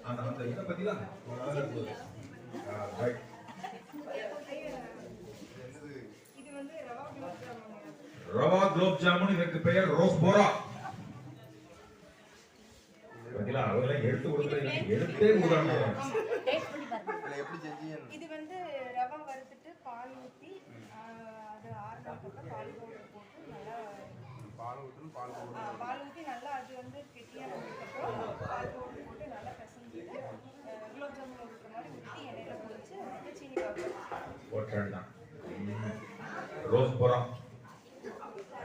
அந்த இதை பத்தி தான் ரைட். இது வந்து ரவா குலோப் ஜாமுன். ரவா குலோப் ஜாமுன், இதற்கு பெயர் ரோஸ் போரா. பத்திலா அவங்களே எடுத்து கொடுக்குறீங்க, எடுத்தே கொடுக்குறாங்க. இது வந்து ரவா வறுத்துட்டு பால் ஊற்றி அது ஆறுனதுக்கப்புறம் பால் பவுடர் போட்டு நல்லா பால் ஊற்றி நல்லா அது வந்து கெட்டியாக வந்ததுக்கப்புறம் பால் பவுடர் போட்டு நல்லா பிசைஞ்சிட்டு குலோப் ஜாமுன் இருக்கிற மாதிரி ஊற்றி எண்ணெயில் பொரிச்சு அதுக்கு சீனி போட்டா ரோஸ் போரா.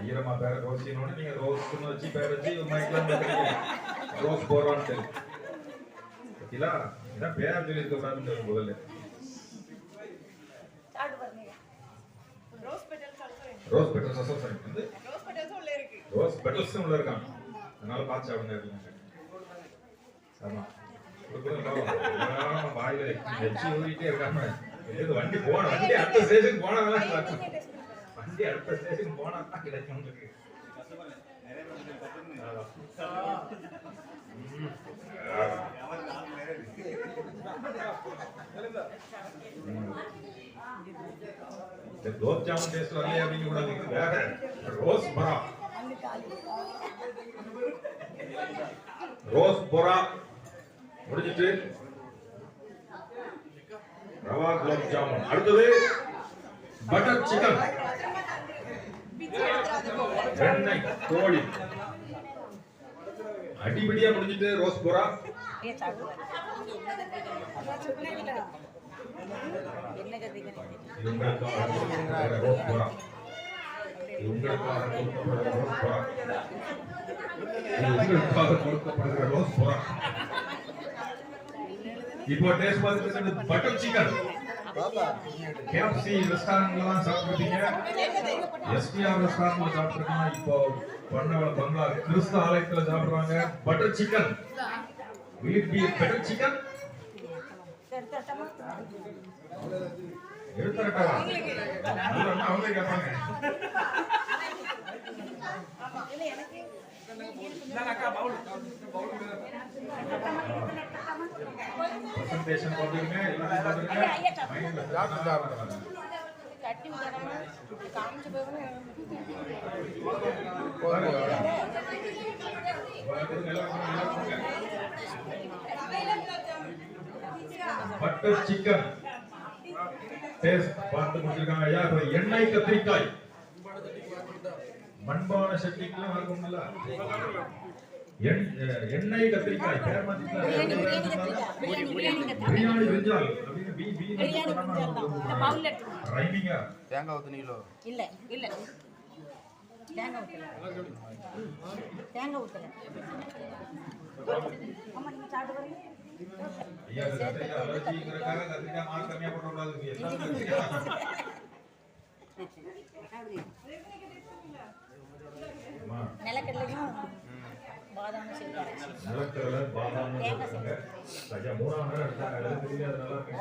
ஐயரம்மா பேர ரோசினோட நீங்க ரோஸ்னு வச்சு பேர் வச்சு மைக்லாம் ரோஸ் போரான்னு பத்திலா இதான் பேர் சொல்லி இருக்க கூடாதுன்னு முதல்ல. ரோஸ் பெட்டல்ஸ் ரோஸ் பெட்டல்ஸ் வந்து ரோஸ் பெட்டல்ஸ் உள்ள இருக்கு. ரோஸ் பெட்டல்ஸ் உள்ள இருக்காங்க. அதனால பார்த்து சாப்பிடுங்க. ஆமா கொடுக்கணும் வாயில வச்சு ஊறிட்டே இருக்காம வண்டி போன வண்டி அடுத்த ஸ்டேஷன் போனதான் வண்டி அடுத்த ஸ்டேஷன் போனா தான் கிடைக்கும் உங்களுக்கு. குலோப் ஜாமுன் டேஸ்ட் வரலையே அப்படின்னு கூடாது. வேற ரோஸ் பொரா. ரோஸ் பொரா முடிஞ்சிட்டு ரவா குலோப் ஜாமுன். அடுத்தது பட்டர் சிக்கன், வெண்ணெய் கோழி. அடிபடியா முடிஞ்சிட்டு ரோஸ் பொரா. இப்போ டேஸ்ட் பார்த்துட்டு பட்டர் சிக்கன். கேஎஃப்சி ரெஸ்டாரண்ட்ல தான் சாப்பிட்டுருக்கீங்க, எஸ்டிஆர் ரெஸ்டாரண்ட்ல சாப்பிட்டுருக்கீங்க, இப்போ பண்ணவள பங்களா கிறிஸ்து ஆலயத்துல சாப்பிடுறாங்க. Butter chicken. will it be better chicken? எடுத்துறட்டா அவங்க கேட்பாங்க. பிரசன்டேஷன் போட்டுருங்க, எல்லாம் போட்டுருங்க. மைண்ட்ல கட்டி விடாம காமிச்சு போகணும். பட்டர் சிக்கன் டேஸ்ட் பார்த்து முடிச்சிருக்காங்க. ஐயா எண்ணெய் கத்திரிக்காய். மண்பான சட்டிக்கெல்லாம் இருக்கும்ல எண்ணெய் கத்திரிக்காய். பேர் மாத்திட்டா பிரியாணி வெஞ்சால் அப்படின்னு ரைமிங்கா. தேங்காய் ஊத்துனீங்களோ? இல்ல இல்ல தேங்காய் ஊத்தல. தேங்காய் ஊத்தல. அம்மா நீங்க சாப்பிட்டு வரீங்க? ஐயா கத்திரிக்காய் அலர்ஜிங்கறதுக்காக கத்திரிக்காய் மார்க் கம்மியா போட கூடாது. எல்லாரும் கத்திரிக்காய். நிலக்கடலையும் பாதாமும் சேர்த்து நிலக்கடலை பாதாம் சேர்த்தாங்க. ஐயா மூணாம் நேரம் எடுத்தாங்க. அது தெரியாது நல்லா இருக்கு.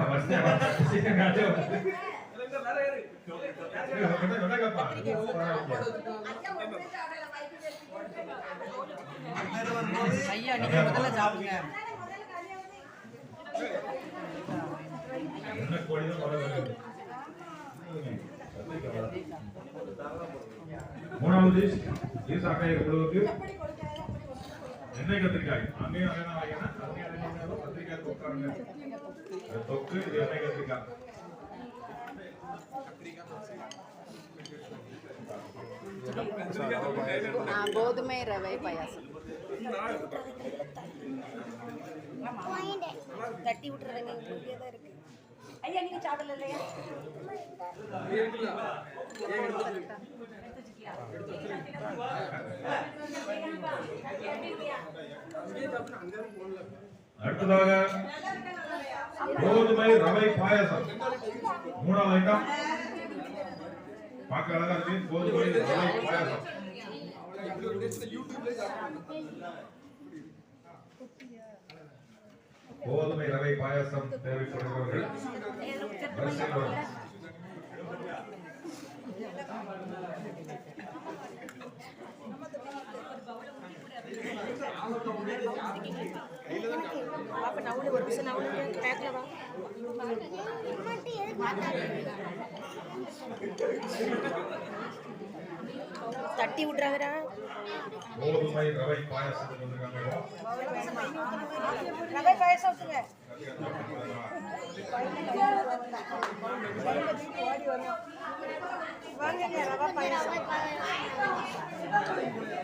வசதியா சிக்கன் காட்டே ஐயா நீங்க முதல்ல சாப்பிடுங்க. என்ன கோழிதான் பரவாயில்லை. மூணாவது இது சாக்காய் கொடுக்கு எண்ணெய் கத்திரிக்காய். அங்கேயும் அதெல்லாம் வாங்கினா கத்திரிக்காய் தொக்காருங்க. தொக்கு எண்ணெய் கத்திரிக்காய். கோதுமை ரவை பாயாசம். தட்டி விட்டுறேங்க. இருக்கு ஐயா நீங்க சாப்பிடல இல்லையா? அடுத்ததாக கோதுமை ரவை பாயாசம். மூணாவது ஐட்டம் பார்க்க அழகா இருக்கு. கோதுமை ரவை பாயாசம். கோதுமை ரவை பாயாசம் தேவைப்படுபவர்கள் பாப்பா நவுல ஒரு நிமிஷம் நவுல பேக்ல வா தட்டி விட்றாங்கடா. கோதுமை ரவை பாயாசத்துக்கு வந்திருக்காங்க. ரவை பாயசம் ஊத்துங்க. வாங்க ரவை பாயசம்.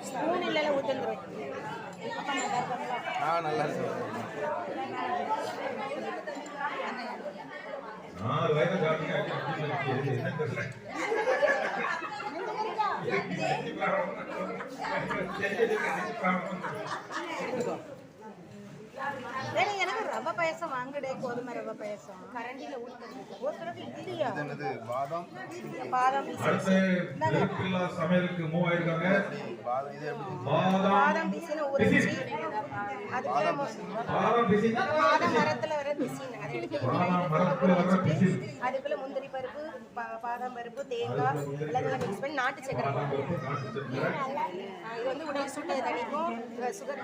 ஸ்பூன் இல்லல ஊத்துறேன். நல்லா இருக்கு. 4 வயது காட்டுங்க என்ன தெரியல. எனக்கு ரவை பாயசம் வாங்கடே. கோதுமை ரவை பாயசம் கரண்டில ஊத்துறது இல்லையா? பாதாம் பாதாம் அடுத்து நெருப்பில்லா சமையலுக்கு மூவ் ஆயிருக்காங்க. பாதாம் பிசின ஊற வச்சு அதுக்குள்ள பாதாம் மரத்துல வர பிசின் அதை எடுத்து அதுக்குள்ள முந்திரி பருப்பு பாதாம் பருப்பு தேங்காய் எல்லாம் மிக்ஸ் பண்ணி நாட்டு சக்கரை இது வந்து உடல் சுட்டை தணிக்கும். சுகர்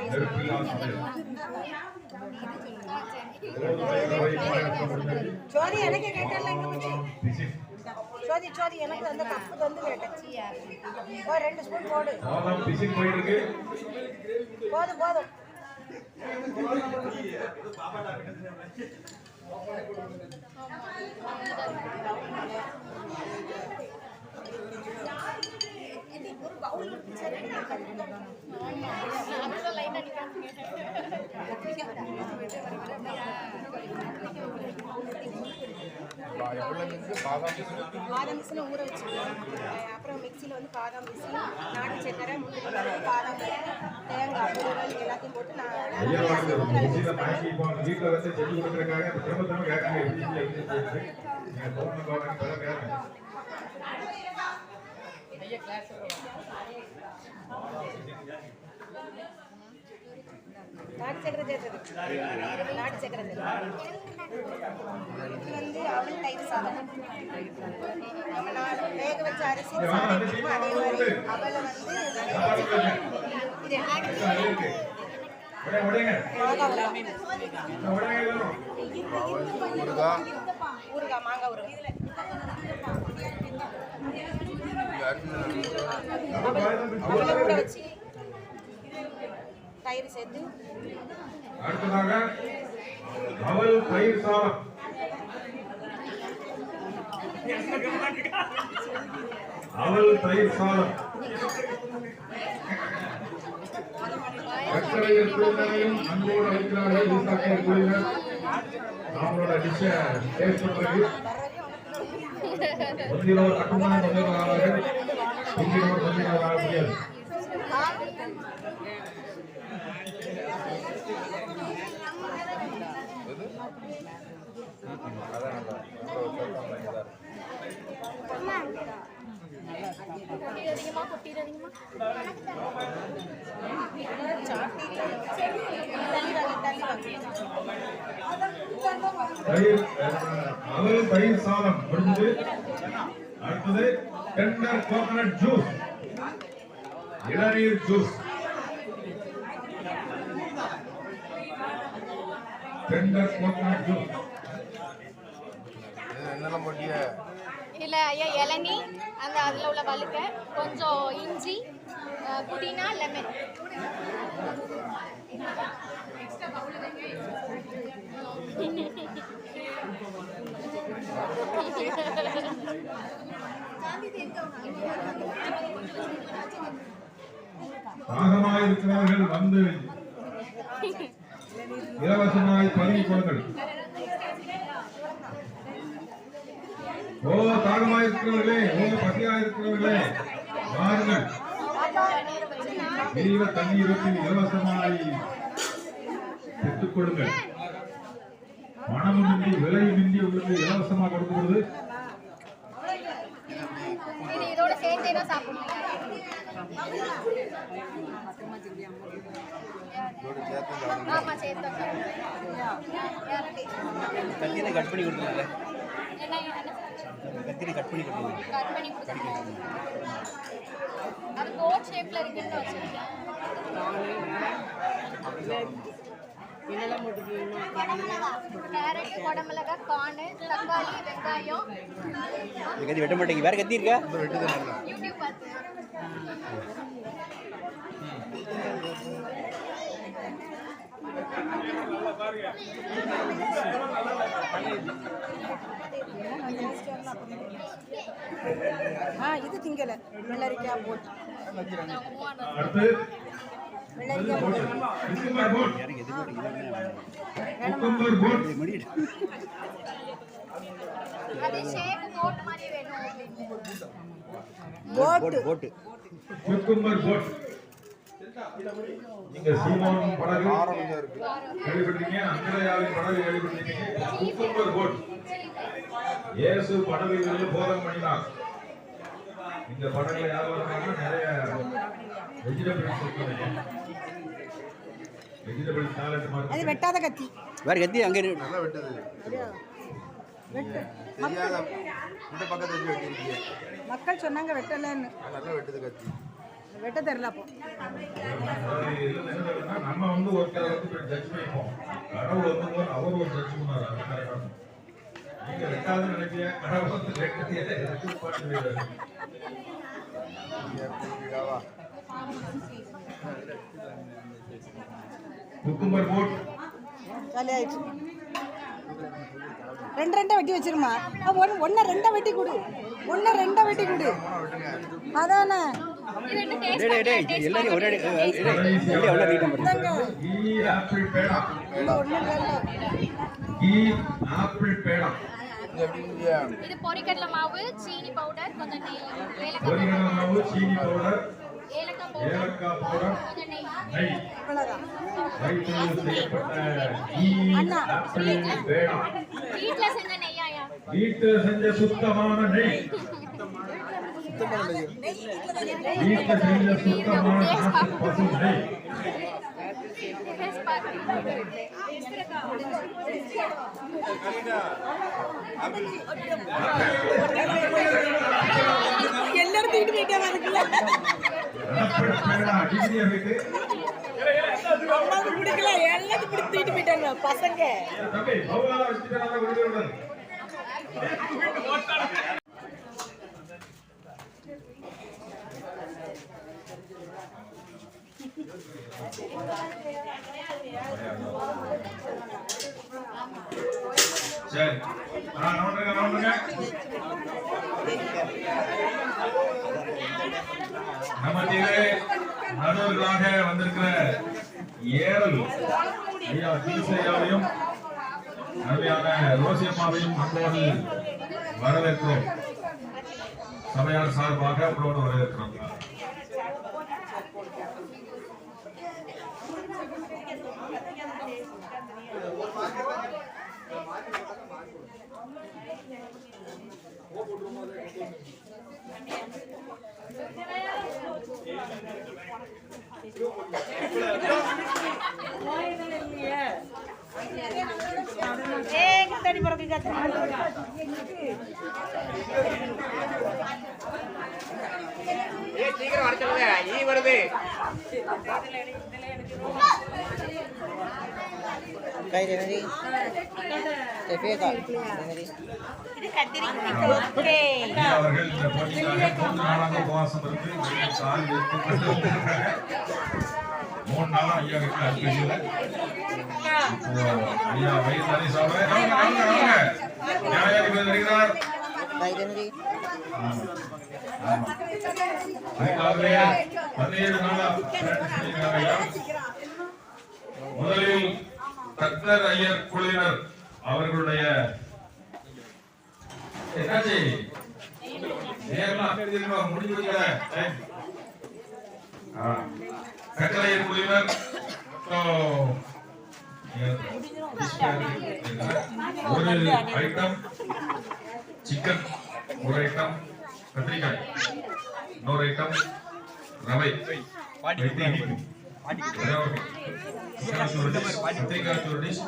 ஜோதி எனக்கு கேட்டல எங்க போச்சு? ஜோதி எனக்கு அந்த கப்பு வந்து கேட்டச்சியா. 2 ஸ்பூன் போடு. பாதாம் பிசின் போயிட்டு இருக்கு. போதும். ஒரு பவுல் பாதாம் மிஷினை ஊற வச்சுக்கலாம். அப்புறம் மிக்சியில் வந்து பாதாம் மிஷின் நாட்டு சக்கரை முந்திரி பாதாம் தேங்காய் பொருள் எல்லாத்தையும் போட்டு வீட்டில் வந்து செஞ்சு கொடுக்குறதுக்காக திரும்ப கேட்காங்க. நாட்டு சக்கரை சேர்த்தது. நாட்டு சக்கரை சேர்த்து இது வந்து அவல் தயிர் சாதம். நம்ம வேக வச்ச அரிசி சாதம் இருக்குமோ அதே மாதிரி அவலை வந்து ஊறுகாய் மாங்காய் ஊறுகாய் அவலை ஊற வச்சு தயிர் சேர்த்து. அடுத்ததாக அவல் தயிர் சாதம். அவல் தயிர் சாதம் சர்க்கரையில் குழுவையும் அன்போடு அளிக்கிறார்கள். குழுவினர் அவங்களோட டிஷ்ஷை டேஸ்ட் பண்றது ஒன்றிலோர் கட்டுமான தொழிலாளர்கள் இங்கிலோர் தொழிலாளர் ஆக முடியாது. அவல் தயிர் சாதம் முடிஞ்சது. அடுத்தது டெண்டர் கோகனட் ஜூஸ், இளநீர் ஜூஸ். டெண்டர் கோகனட் ஜூஸ் என்னெல்லாம் போட்டிய? இல்ல ஐயா, இளநீ, அந்த அதுல உள்ள வழுக்க, கொஞ்சம் இஞ்சி, புதினா, லெமன். தாகமாய் இருக்கிறவர்கள் வந்து இலவசமாய் பருகி கொடுங்கள். ஓ தாகமாய் இருக்கிறவர்களே, ஓ பசியாய் இருக்கிறவர்களே, வாருங்கள். தெய்வ தண்ணீரத்தில் இலவசமாய் பெற்றுக் கொடுங்கள். பணமுமின்றி விலையுமின்றி உங்களுக்கு இலவசமாக கொடுக்கப்படுது. இதோட சேர்த்தே தான் சாப்பிடணும். ஆமா, சேர்த்து கத்தினை கட் பண்ணி கொடுத்துருங்க. கத்தினை கட் பண்ணி அது கோட் ஷேப்ல இருக்குன்னு வச்சிருக்கேன். கேரட், குடமிளகாய், கார்னு, தக்காளி, வெங்காயம். கத்தி வெட்ட மாட்டேங்க. வேற கத்தி இருக்கா? யூடியூப் பார்த்து. இது திங்கல வெள்ளரிக்காய் போட்டு அடுத்து வெள்ளரிக்காய் போட்டு குக்கும்பர் போட். எனக்கு எது போட்டு குக்கும்பர் போட். முடியும். அது ஷேப் போட் மாதிரி வேணும் அப்படின்னு. போட்டு போட்டு குக்கும்பர் போட். நீங்க சீமோன் படகு கேள்விப்பட்டிருக்கீங்க, அந்திரயாவின் படகு கேள்விப்பட்டிருக்கீங்க. Cucumber boat. இயேசு படகுகளில் போதகம் பண்ணினார். இந்த படகுல யார் வந்தாங்கன்னா நிறைய வெஜிடபிள்ஸ் இருக்குது. வெஜிடபிள் சாலட் அது மாதிரி. வெட்டாத கத்தி வேற கத்தி அங்கே இருக்கு. நல்லா வெட்டது வெட்டு தெரியாத இந்த பக்கத்துல வச்சு வெட்டிருக்கீங்க. மக்கள் சொன்னாங்க வெட்டலன்னு நல்லா வெட்டது கத்தி. வெட்ட தெரியல அப்போ அதாவது இதுல என்ன இருக்குன்னா, நம்ம வந்து ஒருத்தரை வந்து ஜட்ஜ் பண்ணிப்போம். கடவுள் வந்து அவர் ஒரு ஜட்ஜ் பண்ணாரு. அது கரெக்டா இருக்கும். நீங்க ரெண்டாவது நினைக்கிய கடவுள் வந்து ரெண்டு பாட்டு குக்கும்பர் போட். ஜாலி ஆயிடுச்சு. ரெண்டா வெட்டி வச்சிருமா ஒன்ன ரெண்டா வெட்டி கொடு ஒன்ன ரெண்டா வெட்டி கொடு அதானே இது ரெண்டு டேஸ்ட் டேய் டேய் டேய் எல்லாரும் ஒரே டேய் அவ்வளோ வீட்டம் இந்தாங்க ஈ ஆப்பிள் பேடா. ஒன்றும் இல்லை ஈ ஆப்பிள் பேடா. இது பொரிக்கடலை மாவு, சீனி பவுடர், கொஞ்சம் நெய், ஏலக்காய் பொரிகடலை மாவு, சீனி பவுடர், ஏலக்காய் பவுடர், ஏலக்காய் பவுடர், கொஞ்சம் நெய். நெய். அவ்வளோதான் வயிற்றில் செய்யப்பட்ட ஈ ஆப்பிள் பேடா. வீட்ல செஞ்ச நெய்யாயா? வீட்டில் செஞ்ச சுத்தமான நெய். வீட்டில் செஞ்ச சுத்தமான பசு நெய். டேஸ்ட் பாருங்க. எல்லாரும் தூக்கிட்டு போயிட்டே இருக்குல்ல ஆப்பிள் பேடா டிகிரியா இருக்கு. அம்மாவுக்கு பிடிக்கல எல்லாத்தையும் பிடிச்சி தூக்கிட்டு போயிட்டாங்க பசங்க தம்பி பவுலால வச்சுட்டு நான் விடுதே விடாது. சரி நோண்டுங்க. நம்ம நடுவர்களாக வந்திருக்கிற ஏரல் ஐயா தீசையாவையும் அருமையான ரோசியம்மாவையும் அன்போடு வரவேற்கிறோம். சபையார் சார்பாக அன்போடு வரவேற்கிறோம். தடி பிறகு சீக்கிரம் வர சொல்லுங்க. ஈ வருது. அவர்கள் இந்த போட்டிக்காக 3 நாளாக உபவாசம் இருந்து கால் வைத்து 3 நாளா ஐயா கிட்ட அனுப்பியது. ஐயா வயசானி சாப்பிட வருகிறார். அதுக்காகவே 17 நாளா ஐயா. முதலில் தக்கர் ஐயர் குழுவினர் அவர்களுடைய என்னாச்சு நேரலாம் முடிஞ்சு கட்டளையர் குழுவினர் ஒரு ஐட்டம் சிக்கன், ஒரு ஐட்டம் கத்திரிக்காய், இன்னொரு ஐட்டம் ரவை வைத்து இனிப்பு, கத்திரிக்காய் ஒரு டிஷ்,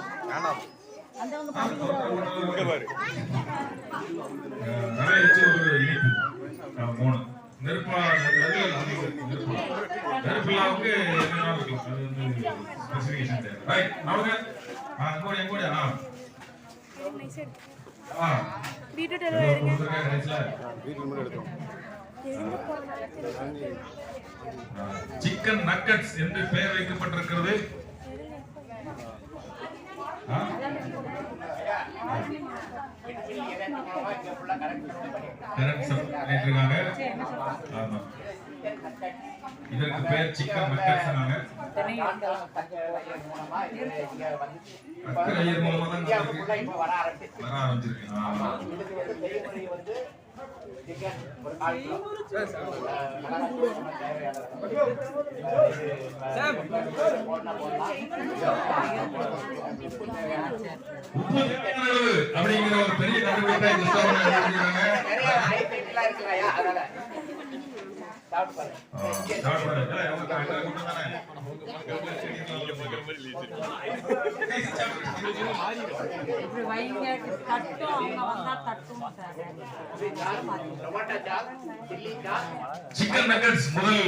ரவை வச்சு ஒரு இனிப்பு 3 நெருப்பில்லாவுக்கு என்னென்ன இருக்கும் அது வந்து ஸ்பெசிஃபிகேஷன் தேவை. ரைட் அவங்க எங்கூட பீட்ரூட் வீட்டில் மட்டும் எடுத்தோம். சிக்கன் நக்கட்ஸ் என்று பெயர் வைக்கப்பட்டிருக்கிறது. இதற்கு பெயர் சிக்கன் நக்கட்ஸ். அக்கறையர் மூலமா தான் வர ஆரம்பிச்சிருக்கு. அப்படிங்கிற ஒரு பெரிய கண்டுபிடிப்பை சிக்கன் நக்கட்ஸ் முதல்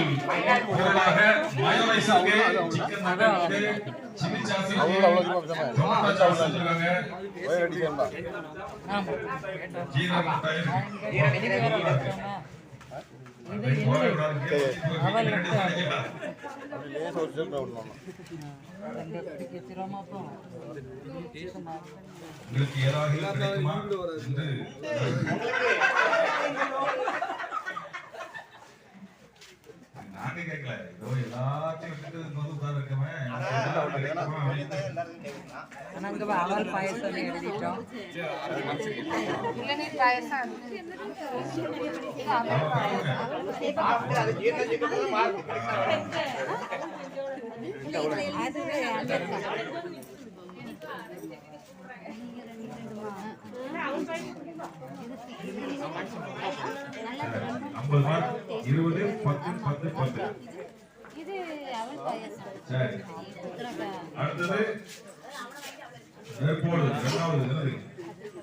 பொருளாக மயோனைஸுக்கு சிக்கன் நக்கட்ஸ்க்கு சில்லி சாஸுக்கு டொமேட்டோ சாஸ் வச்சிருக்காங்க. ஜீரகம் தயிர் உங்களுக்கு ஏதாவது கிடைக்குமா என்று நாங்க கேட்கல. ஏதோ எல்லாத்தையும் விட்டுட்டு வந்து உட்கார்ந்து இருக்கவன் அவல் பாயசம் எழுதிட்டோம். இளநீர் பாயசம் அடுத்தது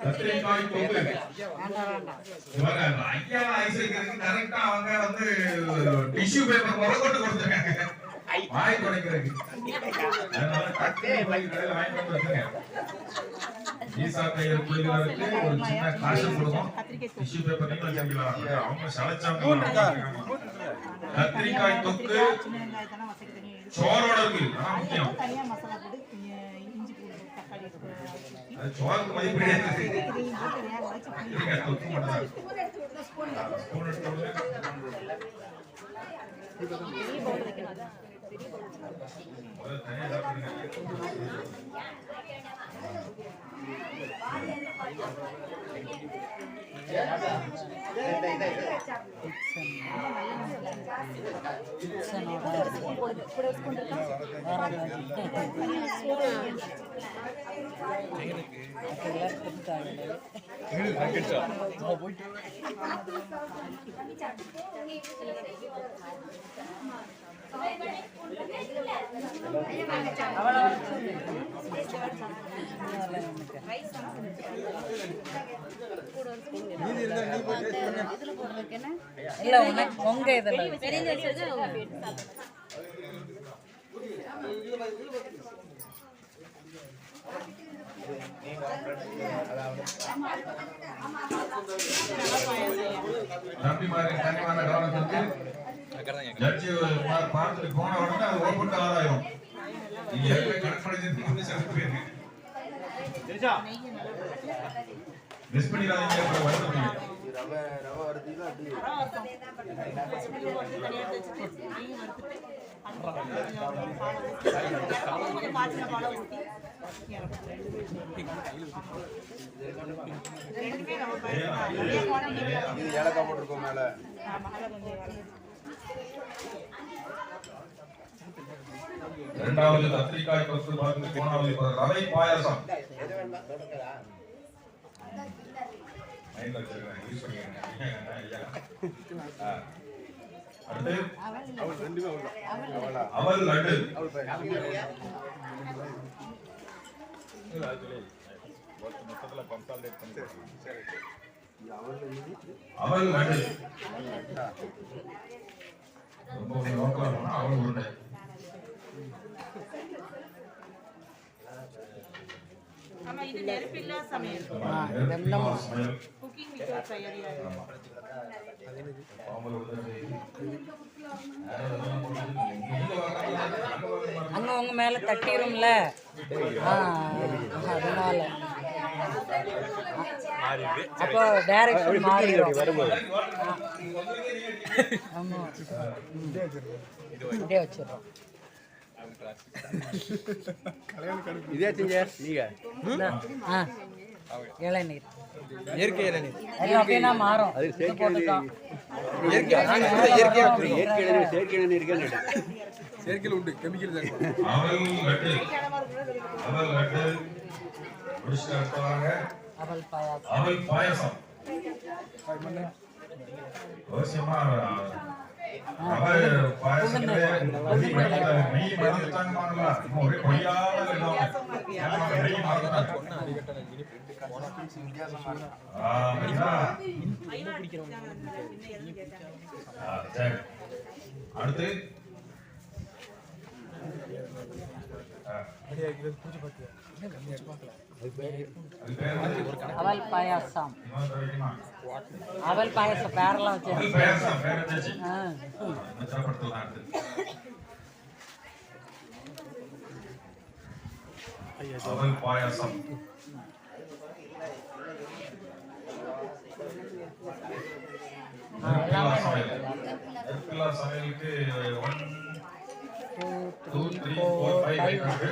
கத்திரிக்காய் தொக்கு. ஐயா ஐஸ்வர்யத்துக்கு கரெக்டா அவங்க வந்து டிஷ்யூ பேப்பர் முதற்கொண்டு கொடுத்துருக்காங்க வாய் குறைக்கிறதுக்கு. அதனால கத்திரிக்காய் கடையில் வாங்கி வந்து வச்சுங்க. ஈசா கையர் குளிகளுக்கு ஒரு சின்ன காசு கொடுக்கும். டிஷ்யூ பேப்பர் நீங்க வச்சுக்கலாம். அவங்க சளைச்சாங்க. கத்திரிக்காய் தொக்கு சோரோட இருக்கு. ஆனா முக்கியம் அது சோறுக்கு மதிப்பு கிடையாது. தொக்கு மட்டும் இல்ல உங்க இதுல தம்பிமாரின் கனிவான கவனத்திற்கு ஜட்ஜி பார்த்துட்டு போன உடனே அது ஓப்பன் கலர் ஆயிரும். நீங்க ஏற்கனவே கணக்கு செலுத்துவீங்க. மிஸ் பண்ணிடாதீங்க. ரவை வறுத்தீங்களா டீ? இது ஏலக்காய் போட்டிருக்கோம் மேல. இரண்டாவது கத்திரிக்காய் பருப்பு பார்த்து மூணாவது ரவை பாயாசம். அவல் லட்டு. அவல் லட்டு. ரொம்ப லோக்கலா போனா அவல் உருண்டை. ஆமா, இது நெருப்பில்லா சமையல். நெருப்பில்லா சமையல். Cooking with fire. ஆமா. அவல் உருண்டை. அங்க உங்க மேல தட்டிரும்ல, அதனால அப்போ டைரக்ஷன் மாறிடும். ஆமா, இதே வச்சிடறோம். இதே செஞ்ச நீங்க இளநீர் இயற்கை இளநீர் எல்லாம் அப்படின்னா மாறும். அது இது போட்டுட்டோம். செயற்கை இளநீர் இருக்கேன்னு செயற்கையில் உண்டு, கெமிக்கல் அவல் லட்டு. அவல் லட்டு முடிச்சுட்டு அடுத்ததாக அவல் பாயாசம். அவல் பாயசம். அவசியமா அவல் பாயசத்துல நெய் மறந்துட்டாங்கம்மாங்களா? இன்னும் ஒரே கொய்யால இருக்கும். நெய் மறந்துட்டாங்க. சரி. அடுத்து அவல் பாயாசம். அவல் பாயாசம் பேரெல்லாம் வச்சு அவல் பாயாசம். நெருப்பில்லா சமையலுக்கு 1 2 3 4 5 வைக்கிறது.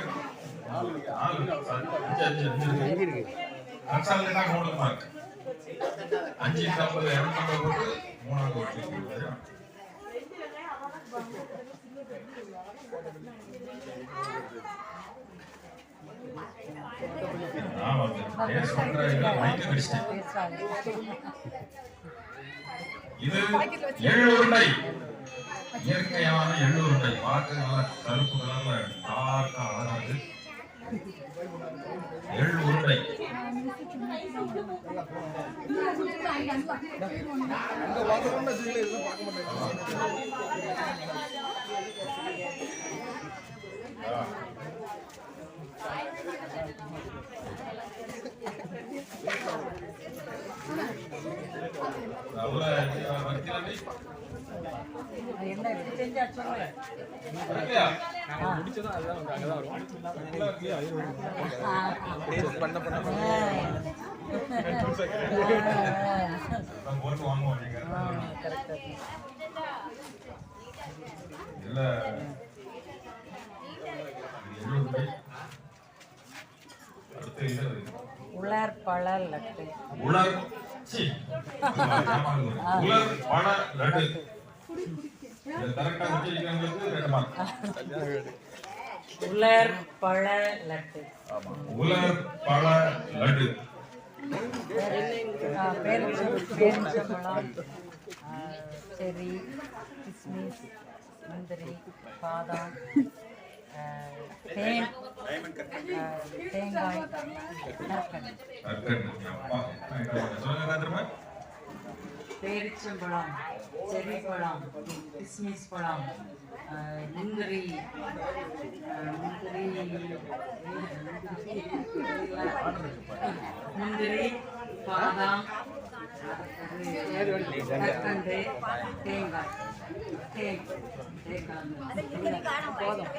5 கன்சால்டா 3 மார்க். 5 எக்ஸாம்பிள் 2 போட்டு 3 போட்டு. ஆமா, டேஸ்ட் பண்ற இல்ல மைக் அடிச்சிட்டேன். இது எள்ளு உருண்டை. இயற்கையான எள்ளு உருண்டை. பார்க்க நல்லா கருப்பு கலர்ல டார்க்கா அழகாது. எள்ளு உருண்டை. என்ன எப்படி செஞ்சா சொல்லுங்க. போட்டு வாங்குவோம் நீங்க. இல்ல அடுத்து இது உலர் பழ லட்டு. உலர் உலர் பழ லட்டு. கரெக்டா வச்சிருக்கவங்களுக்கு 2 மார்க். உலர் பழ லட்டு. உலர் பழ லட்டு. பேரிச்சம்பழம், செரி, கிஸ்மிஸ், முந்திரி, பாதாம், தேன், தேங்காய், பேரிச்சம்பழம், செரி பழம், கிஸ்மிஸ் பழம், முந்திரி, பாதாம், கற்கண்டு, தேங்காய், தேன், போதும்.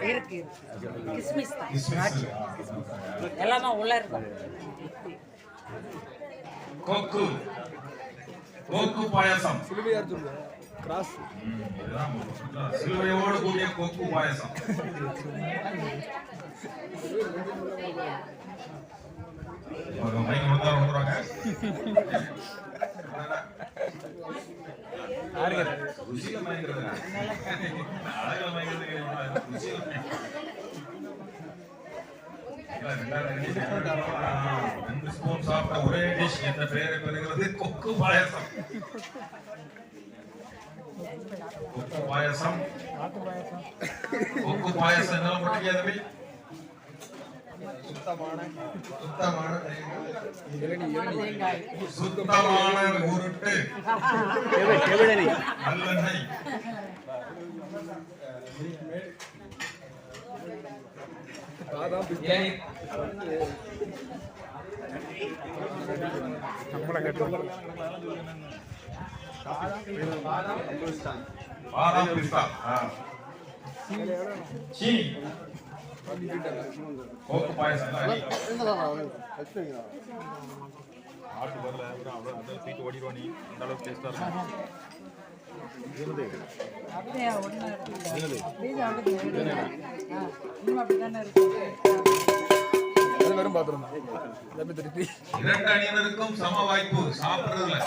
இருக்கு கிஸ்மிஸ் தான் எல்லாமே உள்ள இருக்கும். கோக்கு கோக்கு பாயாசம். சிலுவையோடு கூடிய கோக்கு பாயாசம். மைக் வந்துடுறாங்க. ருசியில மயங்கிறது அழகில மயங்கிறது ருசியில 2 ஸ்பூன் சாப்பிட்ட ஒரே டிஷ் என்ற பெயரை பெறுகிறது கொக்கு பாயசம். கொக்கு பாயசம். கொக்கு பாயசம் என்ன பண்ணிக்காதவே சுத்தமான தேங்காய் சுத்தமான உருட்டு எவ்வளவு நல்லெண்ணெய் பாதாம் இளநீர் பாதாம் பிஸ்தா சீனி கோக்கு பாயசம் ஆட்டு வரல அவ்வளோ அந்த சீட்டு ஓடிடுவோம் நீ அந்த அளவுக்கு டேஸ்ட்டாக இருக்கும் அப்படியே ஒண்ணு அப்படிதானே இருக்கு அது வெறும் பாத்திரம் தான் இரண்டு அணியினருக்கும் சம வாய்ப்பு சாப்பிடுறதுல